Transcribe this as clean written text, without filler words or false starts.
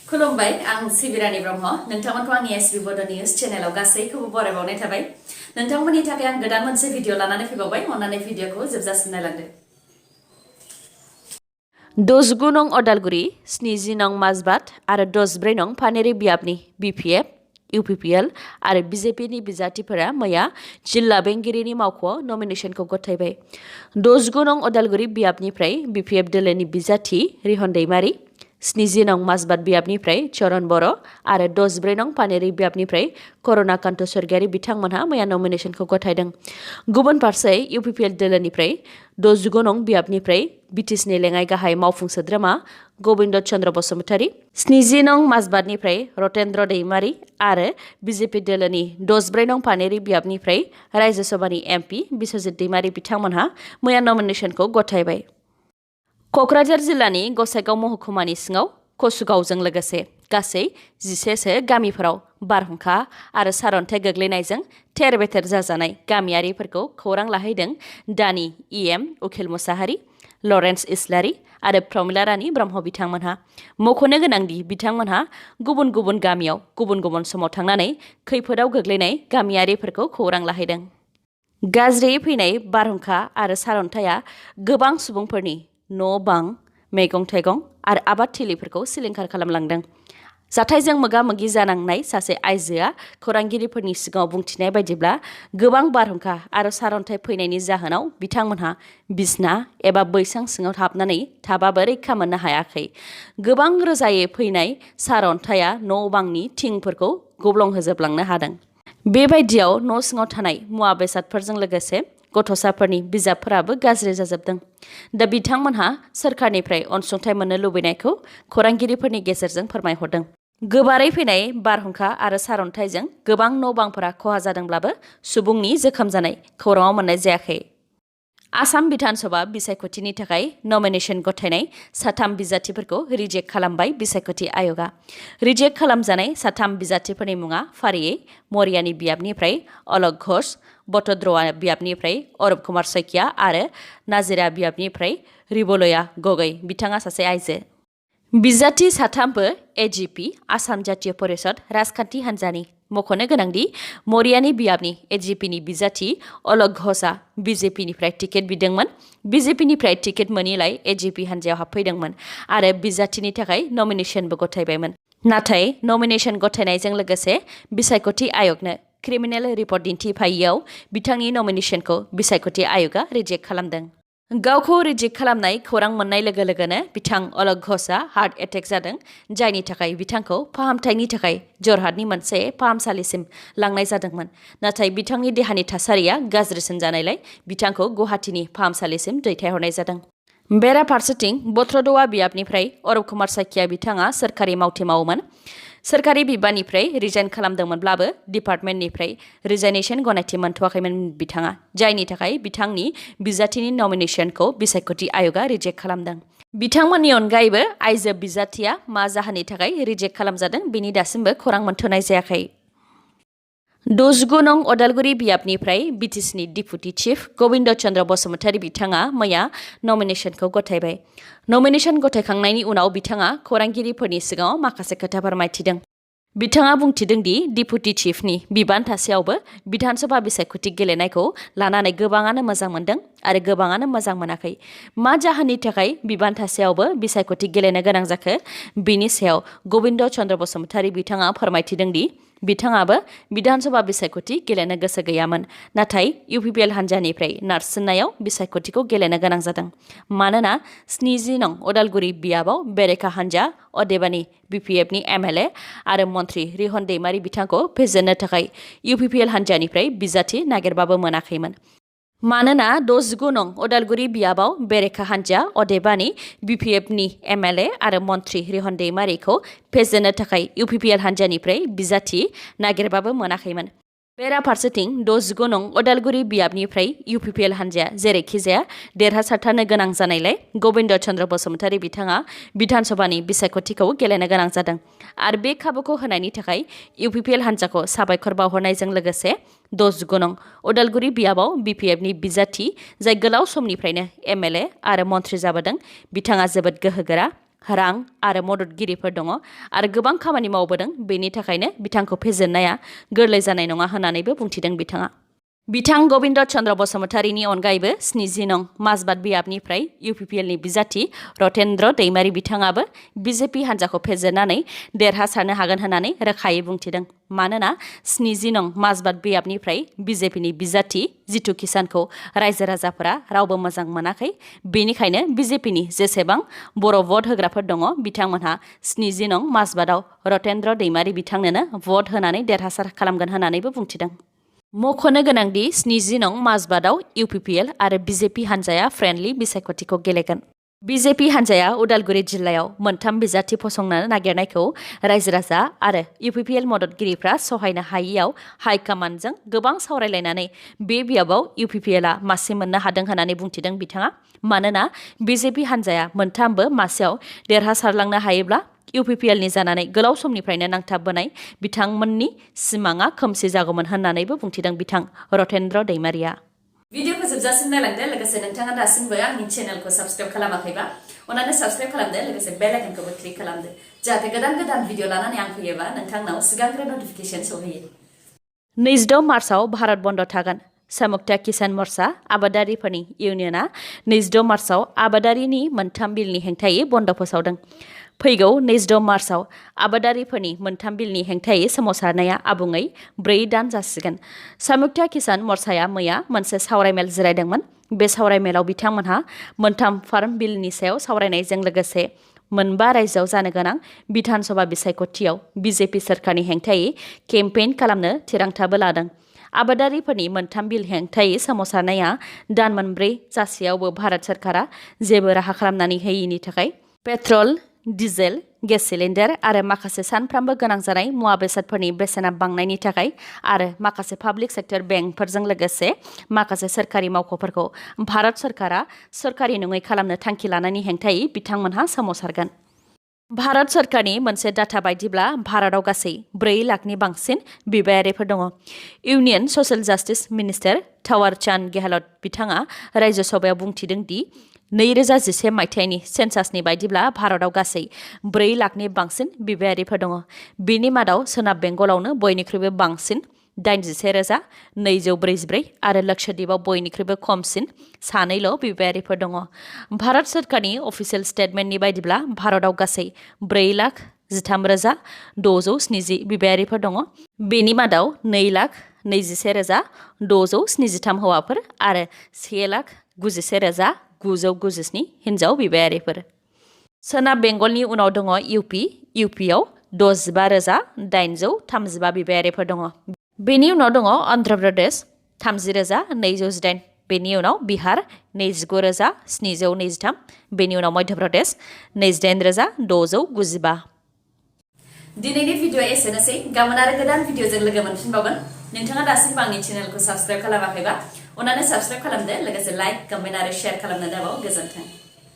खुलुमबाय आं सिबिरानि ब्रह्म नोंथांमोनखौ आंनि एसबि बड' निउज चेनेलाव गासैखौबो बरायबावनाय थाबाय नोंथांमोननि थाखाय आं गोदान मोनसे भिडिअ लानानै फैबावबाय अन्नानै भिडिअखौ जोबजासिम नायलांदो 69 नं अदालगुरि 70 नं माजबाद आरो 14 नं फानेरि बियाबनि बिपिएफ इउपिपिएल आरो बिजेपिनि बिजाथिफोरा मैया जिल्ला बेंगिरिनि मावख'आव नमिनेसनखौ गथायबाय 69 नं अदालगुरि बियाबनिफ्राय बिपिएफ दोलोनि बिजाथि रिहन दैमारि 70 नं माजबाद बियाबनिफ्राय चरण बर' आरो 14 नं पानेरि बियाबनिफ्राय करुणाकान्त स्वर्गियारि बिथांमोनहा मैया नमिनेसनखौ गथायदों गुबुन फारसे इउपिपिएल दोलोनिफ्राय 69 नं बियाबनिफ्राय बिटिसिनि लेङाइ गाहाय मावफुं सोद्रोमा गबिन्द चन्द्र बसुमतारी 70 नं माजबादनिफ्राय रतेन्द्र दैमारि आरो बिजेपि दोलोनि 14 नं पानेरि बियाबनिफ्राय रायजो सभानि एमपि बिश्वजित दैमारि बिथांमोनहा मैया नमिनेसनखौ गथायबाय क'क्राझार जिल्लानि गसाइगाव महकुमानि सिङाव कसुगावजों लोगोसे गासै 11सो गामिफोराव बारहुंखा आरो सारअन्थाइ गोग्लैनायजों थेर बेथेर जाजानाय गामियारिफोरखौ खौरां लाहैदों दानि इएम उखिल मुसाहारि लरेन्स इस्लारि आरो प्रमिला रानी ब्रह्म बिथांमोनहा मख'नो गोनांदि बिथांमोनहा गुबुन गुबुन गामियाव गुबुन गुबुन समाव थांनानै खैफोदाव गोग्लैनाय गामियारिफोरखौ खौरां लाहैदों गाज्रियै फैनाय बारहुंखा आरो सारअन्थाइया गोबां सुबुंफोरनि न' बां मैगं थाइगं आरो आबाद थिलिफोरखौ सिलिंखार खालामलांदों जाथायजों मोगा मोगि जानांनाय सासे आइजोआ खौरांगिरिफोरनि सिगाङाव बुंथिनाय बायदिब्ला गोबां बारहुंखा आरो सारअन्थाइ फैनायनि जाहोनाव बिथांमोनहा बिसना एबा बैसां सिङाव हाबनानै थाबाबो रैखा मोननो हायाखै गोबां रोजायै फैनाय सारअन्थाइया न' बांनि थिंफोरखौ गब्लंहोजोबलांनो हादों बेबायदियाव न' सिङाव थानाय मुवा बेसादफोरजों लोगोसे गथ'साफोरनि बिजाबफोराबो गाज्रि जाजोबदों दा बिथांमोनहा सोरखारनिफ्राय अनसुंथाइ मोननो लुबैनायखौ खौरांगिरिफोरनि गेजेरजों फोरमायहरदों गोबारै फैनाय बारहुंखा आरो सारअन्थाइजों गोबां न' बांफोरा खहा जादोंब्लाबो सुबुंनि जोखोम जानाय खौराङाव मोननाय जायाखै आसाम बिधानसभा बिसायख'थिनि थाखाय नमिनेसन गथायनाय साथाम बिजाथिफोरखौ रिजेक्ट खालामबाय बिसायख'थि आय'गा रिजेक्ट खालामजानाय साथाम बिजाथिफोरनि मुङा फारियै मरियानि बियाबनिफ्राय अलक घोष बटद्रवा बियाबनिफ्राय अरुप कुमार शइकिया आरो नाजिरा बियाबनिफ्राय रिबलया गगৈ बिथाङा सासे आइजो बिजाथि साथामबो एजिपि आसाम जातीय परिषद राजखान्थि हान्जानि मख'नो गोनांदि मरियानि बियाबनि एजिपिनि बिजाथि अलक घोषआ बिजेपिनिफ्राय टिकेट बिदोंमोन बिजेपिनिफ्राय टिकेट मोनिलाय एजिपि हान्जायाव हाबफैदोंमोन आरो बिजाथिनि थाखाय नमिनेसनबो गथायबायमोन नाथाय नमिनेसन गथायनायजों लोगोसे बिसायख'थि आय'गनो क्रिमिनेल रिपर्ट दिन्थिफायैयाव बिथांनि नमिनेसनखौ बिसायख'थि आय'गा रिजेक्ट खालामदों गावखौ रिजेक्ट खालामनाय खौरां मोननाय लोगो लोगोनो बिथां अलक घोषआ हार्ट एटेक जादों जायनि थाखाय बिथांखौ फाहामथायनि थाखाय जरहाटनि मोनसे फाहामसालिसिम लांनाय जादोंमोन नाथाय बिथांनि देहानि थासारिया गाज्रिसिन जानायलाय बिथांखौ गुवाहाटीनि फाहामसालिसिम दैथायहरनाय जादों बेराफारसेथिं बत्रदवा बियाबनिफ्राय अरुप कुमार शइकिया बिथाङा सोरखारि मावथि मावोमोन सोरखारि बिबाननिफ्राय रिजाइन खालामदोंमोनब्लाबो डिपार्टमेन्टनिफ्राय रिजाइनेसन गनायथि मोनथ'वाखैमोन बिथाङा जायनि थाखाय बिथांनि बिजाथिनि नमिनेसनखौ बिसायख'थि आय'गा रिजेक्ट खालामदों बिथांमोननि अनगायैबो आइजो बिजाथिया मा जाहोननि थाखाय रिजेक्ट खालामजादों बेनि दासिमबो खौरां मोनथ'नाय जायाखै 69 नं अदालगुरि बियाबनिफ्राय बिटिसिनि डिपुटि चिफ गबिन्द चन्द्र बसुमतारी बिथाङा मैया नमिनेसनखौ गथायबाय नमिनेसन गथायखांनायनि उनाव बिथाङा खौरांगिरिफोरनि सिगाङाव माखासे खोथा फोरमायथिदों बिथाङा बुंथिदों दि डिपुटि चिफनि बिबान थासेयावबो बिधानसभा बिसायख'थि गेलेनायखौ लानानै गोबाङानो मोजां मोनदों आरो गोबाङानो मोजां मोनाखै मा जाहोननि थाखाय बिबान थासेयावबो बिसायख'थि गेलेनो गोनां जाखो बिनि सायाव गबिन्द चन्द्र बसुमतारी बिथाङा फोरमायथिदों दि बिथाङाबो बिधानसभा बिसायख'थि गेलेनो गोसो गैयामोन नाथाय इउपिपिएल हान्जानिफ्राय नारसिननायाव बिसायख'थिखौ गेलेनो गोनां जादों मानोना 70 नं अदालगुरि बियाबाव बेरेखा हान्जा अदेबानि बिपिएफनि एमएलए आरो मन्थ्रि रिहन दैमारि बिथांखौ फेजेननो थाखाय इउपिपिएल हान्जानिफ्राय बिजाथि नागिरबाबो मोनाखैमोन मानोना 69 नं अदालगुरि बियाबाव बेरेखा हान्जा अदेबानि बिपिएफनि एमएलए आरो मन्थ्रि रिहन दैमारिखौ फेजेननो थाखाय इउपिपिएल हान्जानिफ्राय बिजाथि नागिरबाबो मोनाखैमोन बेराफारसेथिं 69 नं अदालगुरि बियाबनिफ्राय इउपिपिएल हान्जाया जेरैखिजाया देरहासारथारनो गोनां जानायलाय गबिन्द चन्द्र बसुमतारी बिथाङा बिधानसभानि बिसायख'थिखौ गेलेनो गोनां जादों आरो बे खाबुखौ होनायनि थाखाय इउपिपिएल हान्जाखौ साबायखर बावहरनायजों लोगोसे 69 नं अदालगुरि बियाबाव बिपिएफनि बिजाथि जाय गोलाव समनिफ्रायनो एमएलए आरो मन्थ्रि जाबोदों बिथाङा जोबोद गोहोगोरा रां आरो मददगिरिफोर दङ आरो गोबां खामानि मावबोदों बेनि थाखायनो बिथांखौ फेजेननाया गोरलै जानाय नङा होननानैबो बुंथिदों बिथाङा। बिथां गबिन्द चन्द्र बसुमतारीनि अनगायैबो 70 नं माजबाद बियाबनिफ्राय इउपिपिएलनि बिजाथि रतेन्द्र दैमारी बिथाङाबो बिजेपि हान्जाखौ फेजेननानै देरहासारनो हागोन होननानै रोखायै बुंथिदों। मानोना 70 नं माजबाद बियाबनिफ्राय बिजेपिनि बिजाथि जितु किसानखौ रायजो राजाफोरा रावबो मोजां मोनाखै। बेनिखायनो बिजेपिनि जेसेबां बर' भट होग्राफोर दङ बिथांमोनहा 70 नं माजबादाव रतेन्द्र दैमारी बिथांनोनो भट होनानै देरहासार खालामगोन होननानैबो बुंथिदों। मख'नो गोनांदि 70 नं माजबादाव इउपिपिएल आरो बिजेपि हान्जाया फ्रेन्डलि बिसायख'थिखौ गेलेगोन। बिजेपि हान्जाया उदालगुरि जिल्लायाव मोनथाम बिजाथि फसंनो नागिरनायखौ रायजो राजा आरो इउपिपिएल मददगिरिफ्रा सहायनो हायैयाव हाइकमान्डजों गोबां सावरायलायनानै बे बियाबाव इउपिपिएलआ मासे मोननो हादों होननानै बुंथिदों बिथाङा। मानोना बिजेपि हान्जाया मोनथामबो मासेयाव देरहासारलांनो हायोब्ला इउपिपिएलनि जानानै गोलाव समनिफ्रायनो नांथाबबोनाय बिथांमोननि सिमाङा खोमसि जागौमोन होननानैबो बुंथिदों बिथां रतेन्द्र दैमारीया। भिडिअखौ जोबजासिम नायलांदो लोगोसे नोंथाङा दासिमबो आंनि चेनेलखौ साबस्क्राइब खालामाखैबा अन्नानै साबस्क्राइब खालामदो लोगोसे बेल आइकनखौबो क्लिक खालामदो जाहाथे गोदान गोदान भिडिअ लानानै आं फैयोबा नोंथांनाव सिगांग्रो नटिफिकेसन सहैयो। 26 मार्चआव भारत बन्द थागोन। संयुक्त किसान मोर्चा आबादारिफोरनि इउनियनआ 26 मार्चआव आबादारिनि मोनथाम बिलनि हेंथायै बन्द फोसावदों। फैगौ 26 मार्चआव आबादारिफोरनि मोनथाम बिलनि हेंथायै सोमावसारनाया आबुङै 4 दान जासिगोन। संयुक्त किसान मोर्चाया मैया मोनसे सावरायमेल जिरायदोंमोन। बे सावरायमेलाव बिथांमोनहा मोनथाम फार्म बिलनि सायाव सावरायनायजों लोगोसे 9 रायजोआव जानो गोनां बिधान सभा बिसायख'थियाव बिजेपि सोरखारनि हेंथायै केम्पेइन खालामनो थिरांथाबो लादों। आबादारिफोरनि मोनथाम बिल हेंथायै सोमावसारनाया दान 4 जासेयावबो भारत सोरखारा जेबो राहा खालामनानै होयैनि थाखाय पेट्रल, डिजेल, गेस सिलिन्डार आरो माखासे सानफ्रामबो गोनां जानाय मुवा बेसादफोरनि बेसेना बांनायनि थाखाय आरो माखासे पाब्लिक सेक्टर बेंकफोरजों लोगोसे माखासे सोरखारि मावख'फोरखौ भारत सोरखारा सोरखारि नङै खालामनो थांखि लानायनि हेंथायै बिथांमोनहा सोमावसारगोन। भारत सोरखारनि मोनसे डाटा बायदिब्ला भारताव गासै 4 लाखनि बांसिन बिबायारिफोर दङ। इउनियन ससियेल जास्टिस मिनिस्टार थावार चान्द गेहलट बिथाङा रायजो सभायाव बुंथिदों दि 2011 मायथाइनि सेन्सासनि बायदिब्ला भारताव गासै 4 लाखनि बांसिन बिबायारिफोर दङ। बेनि मादाव सोनाब बेंगलावनो बयनिख्रुइबो बांसिन 81,244 आरो लक्षद्वीपआव बयनिख्रुइबो खमसिन 2ल' बिबायारिफोर दङ। भारत सोरखारनि अफिसियेल स्टेटमेन्टनि बायदिब्ला भारताव गासै 4,13,670 बिबायारिफोर दङ। बेनि मादाव 2,21,673 हौवाफोर आरो 1,91,997 हिन्जाव बिबायारिफोर। सोनाब बेंगलनि उनाव दङ इउपिआव 65,835 बिबायारिफोर दङ। बेनि उनाव दङ अन्ध्र प्रदेश 30,218, बेनि उनाव बिहार 29,723, बेनि उनाव मध्य प्रदेश 28,695। दिनैनि भिडिअ एसेनोसै। गाबोन आरो गोदान भिडिअजों लोगो मोनफिनबावगोन। नोंथाङा दासिमबो आंनि चेनेलखौ साबस्क्राइब खालामाखैबा अन्नानै साबस्क्राइब खालामदो लोगोसे लाइक, कमेन्ट आरो शेयार खालामनो दाबाव। गोजोन्थों।